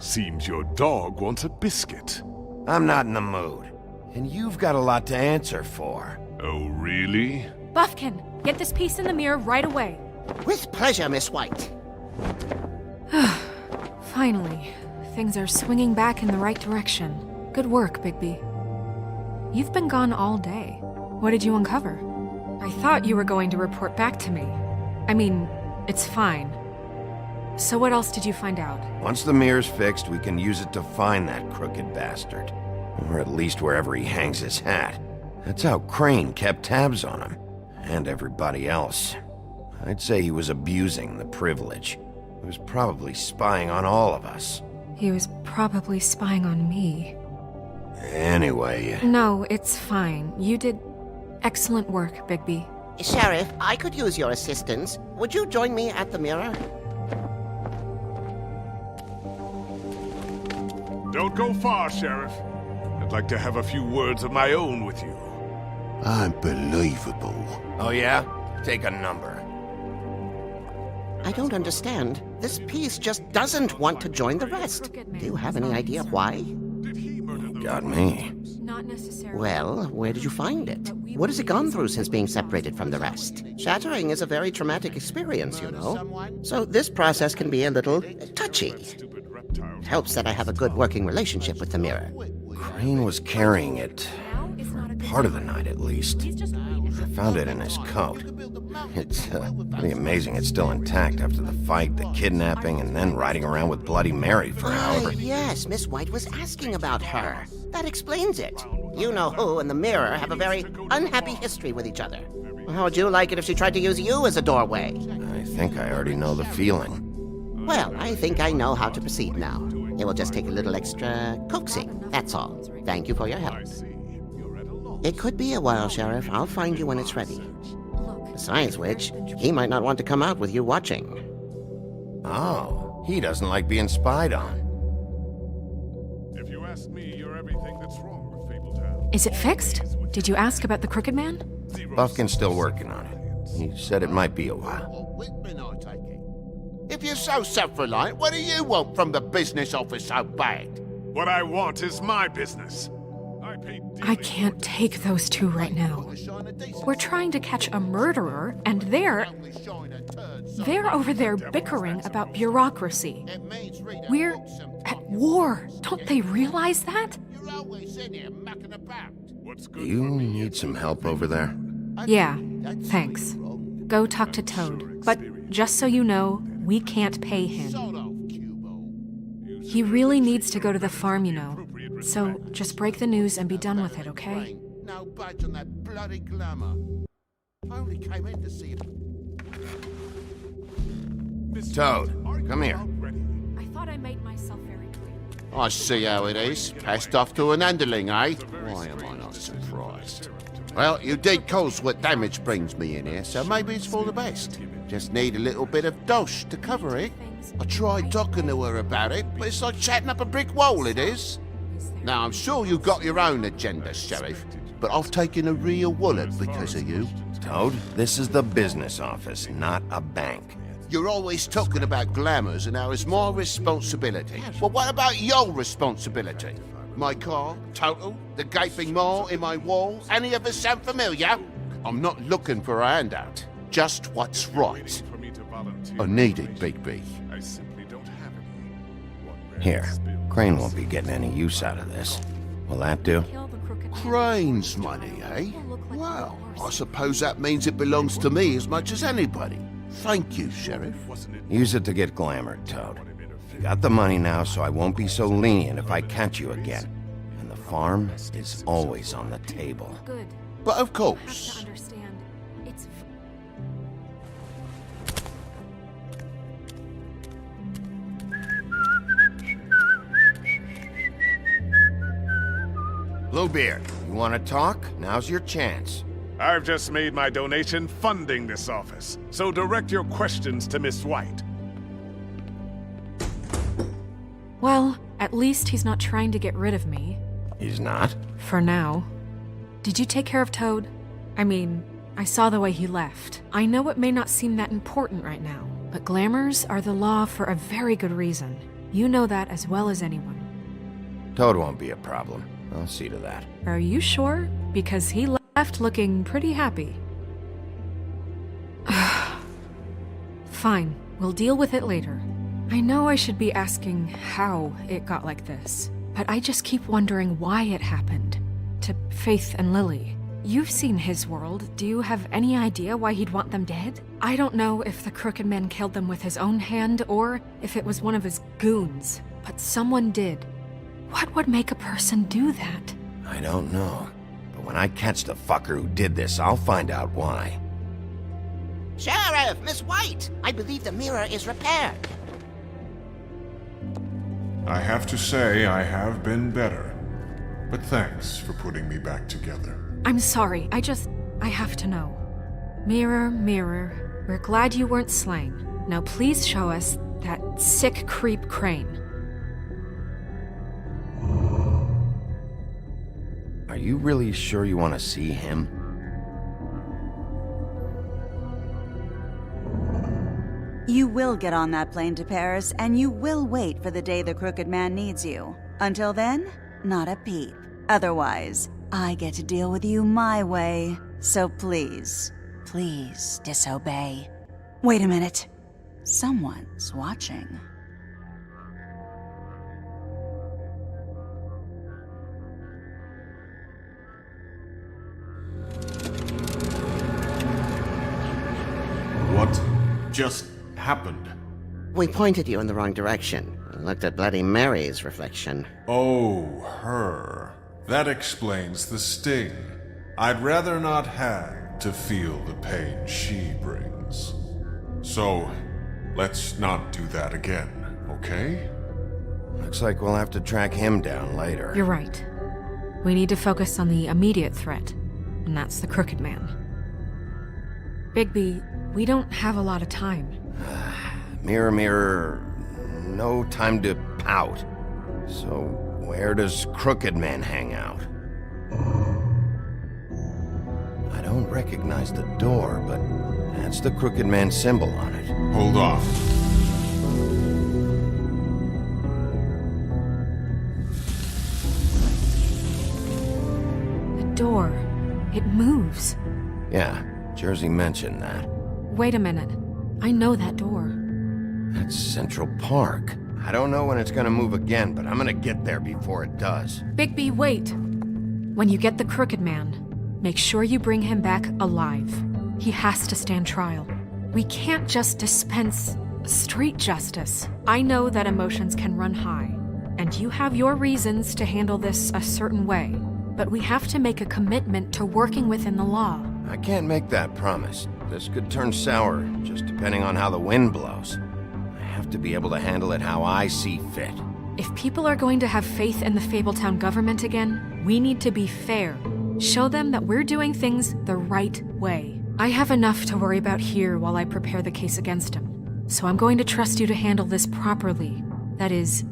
Seems your dog wants a biscuit. I'm not in the mood. And you've got a lot to answer for. Oh, really? Buffkin, get this piece in the mirror right away. With pleasure, Miss White. Finally, things are swinging back in the right direction. Good work, Bigby. You've been gone all day. What did you uncover? I thought you were going to report back to me. I mean, it's fine. So what else did you find out? Once the mirror's fixed, we can use it to find that crooked bastard. Or at least wherever he hangs his hat. That's how Crane kept tabs on him. And everybody else. I'd say he was abusing the privilege. He was probably spying on all of us. He was probably spying on me. Anyway... No, it's fine. You did excellent work, Bigby. Sheriff, I could use your assistance. Would you join me at the mirror? Don't go far, Sheriff. I'd like to have a few words of my own with you. Unbelievable. Oh yeah? Take a number. I don't understand. This piece just doesn't want to join the rest. Do you have any idea why? Got me. Not necessarily. Well, where did you find it? What has it gone through since being separated from the rest? Shattering is a very traumatic experience, you know. So this process can be a little touchy. It helps that I have a good working relationship with the mirror. Crane was carrying it. For part of the night, at least. I found it in his coat. It's pretty amazing it's still intact after the fight, the kidnapping, and then riding around with Bloody Mary for however... Yes, Miss White was asking about her. That explains it. You know who and the mirror have a very unhappy history with each other. How would you like it if she tried to use you as a doorway? I think I already know the feeling. Well, I think I know how to proceed now. It will just take a little extra coaxing, that's all. Thank you for your help. It could be a while, Sheriff. I'll find you when it's ready. Besides which, he might not want to come out with you watching. Oh, he doesn't like being spied on. If you ask me, you're everything that's wrong with Fabletown. Is it fixed? Did you ask about the Crooked Man? Buffkin's still working on it. He said it might be a while. If you're so self-reliant, what do you want from the business office so bad? What I want is my business. I can't take those two right now. We're trying to catch a murderer, and they're over there bickering about bureaucracy. We're at war. Don't they realize that? Do you need some help over there? Yeah, thanks. Go talk to Toad. But just so you know, we can't pay him. He really needs to go to the farm, you know. So just break the news and be done with it, okay? No budge on that bloody glamour. I only came in to see Toad, come here. I thought I made myself very clear. I see how it is. Passed off to an underling, eh? Why am I not surprised? Well, you did cause what damage brings me in here, so maybe it's for the best. Just need a little bit of dosh to cover it. I tried talking to her about it, but it's like chatting up a brick wall, it is. Now, I'm sure you've got your own agenda, Sheriff, but I've taken a real wallet because of you. Toad, this is the business office, not a bank. You're always talking about glamours and how it's my responsibility. Well, what about your responsibility? My car, total, the gaping maw in my wall, any of us sound familiar? I'm not looking for a handout, just what's right. I need it, Bigby. Here, Crane won't be getting any use out of this. Will that do? Crane's money, eh? Well, I suppose that means it belongs to me as much as anybody. Thank you, Sheriff. Use it to get glamored, Toad. You got the money now, so I won't be so lenient if I catch you again. And the farm is always on the table. Good. But of You course. have to understand. It's... Bluebeard, you want to talk? Now's your chance. I've just made my donation funding this office, so direct your questions to Miss White. Well, at least he's not trying to get rid of me. He's not? For now. Did you take care of Toad? I mean, I saw the way he left. I know it may not seem that important right now, but glamours are the law for a very good reason. You know that as well as anyone. Toad won't be a problem. I'll see to that. Are you sure? Because he left looking pretty happy. Fine. We'll deal with it later. I know I should be asking how it got like this, but I just keep wondering why it happened. To Faith and Lily. You've seen his world. Do you have any idea why he'd want them dead? I don't know if the Crooked Man killed them with his own hand or if it was one of his goons, but someone did. What would make a person do that? I don't know. But when I catch the fucker who did this, I'll find out why. Sheriff, Miss White! I believe the mirror is repaired. I have to say I have been better. But thanks for putting me back together. I'm sorry, I have to know. Mirror, mirror, we're glad you weren't slain. Now please show us that sick creep Crane. Are you really sure you want to see him? You will get on that plane to Paris, and you will wait for the day the Crooked Man needs you. Until then, not a peep. Otherwise, I get to deal with you my way. So please, please disobey. Wait a minute. Someone's watching. What just happened? We pointed you in the wrong direction and looked at Bloody Mary's reflection. Oh, her. That explains the sting. I'd rather not have to feel the pain she brings. So, let's not do that again, okay? Looks like we'll have to track him down later. You're right. We need to focus on the immediate threat, and that's the Crooked Man. Bigby, we don't have a lot of time. Mirror, mirror, no time to pout. So, where does Crooked Man hang out? I don't recognize the door, but that's the Crooked Man symbol on it. Hold off. The door. It moves. Yeah, Jersey mentioned that. Wait a minute. I know that door. That's Central Park. I don't know when it's gonna move again, but I'm gonna get there before it does. Bigby, wait! When you get the Crooked Man, make sure you bring him back alive. He has to stand trial. We can't just dispense street justice. I know that emotions can run high, and you have your reasons to handle this a certain way, but we have to make a commitment to working within the law. I can't make that promise. This could turn sour, just depending on how the wind blows. I have to be able to handle it how I see fit. If people are going to have faith in the Fabletown government again, we need to be fair. Show them that we're doing things the right way. I have enough to worry about here while I prepare the case against him. So I'm going to trust you to handle this properly. That is,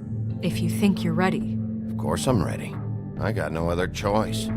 if you think you're ready. Of course I'm ready. I got no other choice.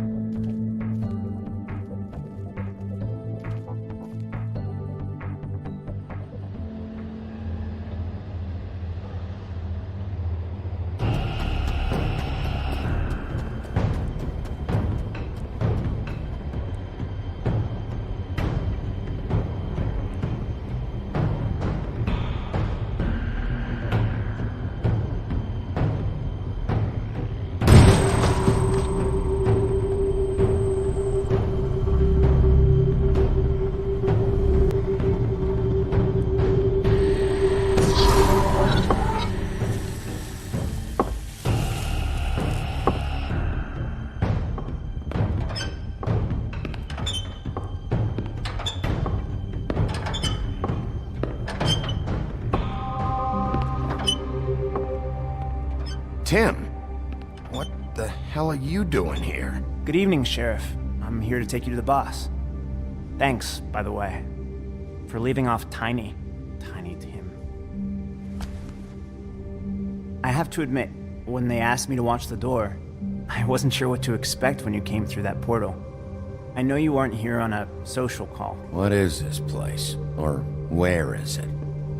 Tim, what the hell are you doing here? Good evening, Sheriff. I'm here to take you to the boss. Thanks, by the way, for leaving off Tiny Tim. I have to admit, when they asked me to watch the door, I wasn't sure what to expect when you came through that portal. I know you weren't here on a social call. What is this place? Or where is it?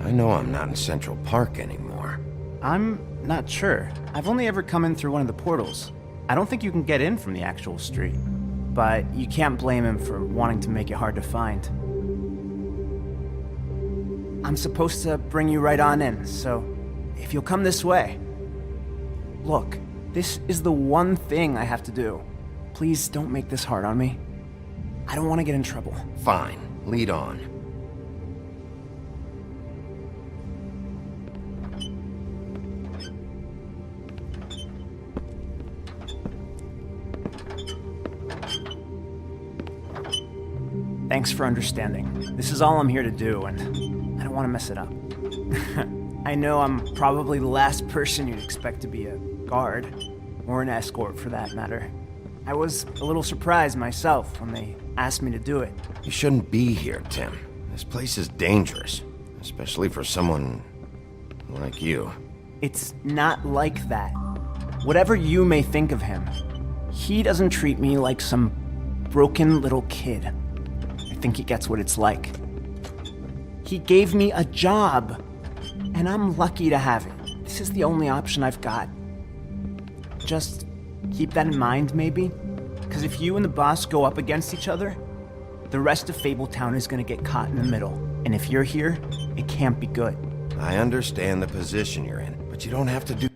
I know I'm not in Central Park anymore. I'm not sure. I've only ever come in through one of the portals. I don't think you can get in from the actual street. But you can't blame him for wanting to make it hard to find. I'm supposed to bring you right on in, so if you'll come this way. Look, this is the one thing I have to do. Please don't make this hard on me. I don't want to get in trouble. Fine. Lead on. Thanks for understanding. This is all I'm here to do, and I don't want to mess it up. I know I'm probably the last person you'd expect to be a guard, or an escort for that matter. I was a little surprised myself when they asked me to do it. You shouldn't be here, Tim. This place is dangerous, especially for someone like you. It's not like that. Whatever you may think of him, he doesn't treat me like some broken little kid. I think he gets what it's like. He gave me a job, and I'm lucky to have it. This is the only option I've got. Just keep that in mind, maybe? Because if you and the boss go up against each other, the rest of Fabletown is gonna get caught in the middle. And if you're here, it can't be good. I understand the position you're in, but you don't have to do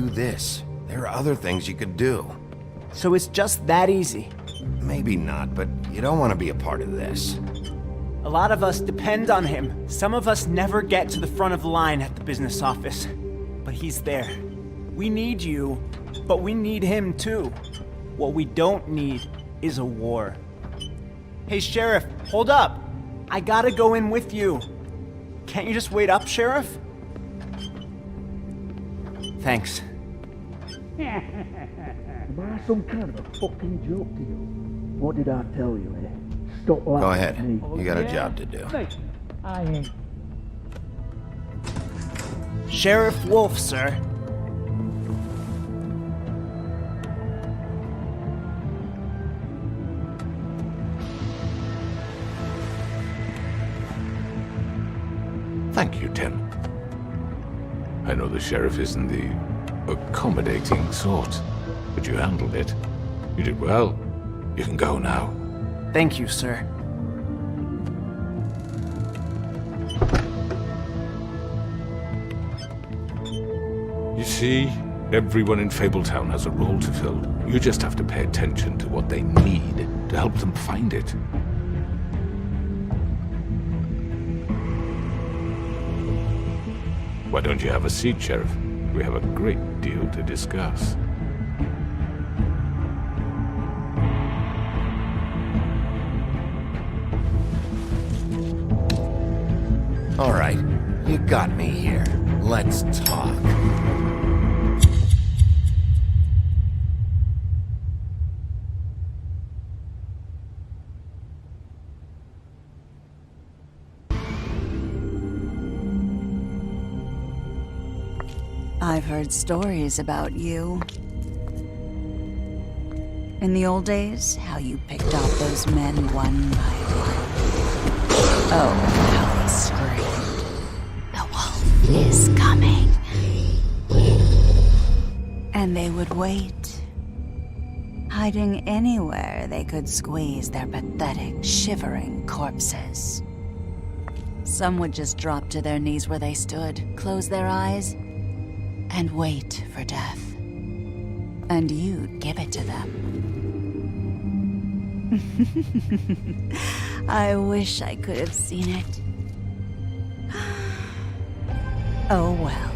do this. There are other things you could do. So it's just that easy. Maybe not, but you don't want to be a part of this. A lot of us depend on him. Some of us never get to the front of the line at the business office. But he's there. We need you, but we need him too. What we don't need is a war. Hey, Sheriff, hold up. I gotta go in with you. Can't you just wait up, Sheriff? Thanks. Am I some kind of a fucking joke to you? What did I tell you, eh? Stop laughing Go ahead. at me. You got a job to do. I ain't. Sheriff Wolf, sir. Thank you, Tim. I know the sheriff isn't the accommodating sort, but you handled it. You did well. You can go now. Thank you, sir. You see, everyone in Fabletown has a role to fill. You just have to pay attention to what they need to help them find it. Why don't you have a seat, Sheriff? We have a great deal to discuss. All right, you got me here. Let's talk. I've heard stories about you. In the old days, how you picked off those men one by one. Oh, how they screamed. The wolf is coming. And they would wait, hiding anywhere they could squeeze their pathetic, shivering corpses. Some would just drop to their knees where they stood, close their eyes, and wait for death. And you'd give it to them. I wish I could have seen it. Oh well.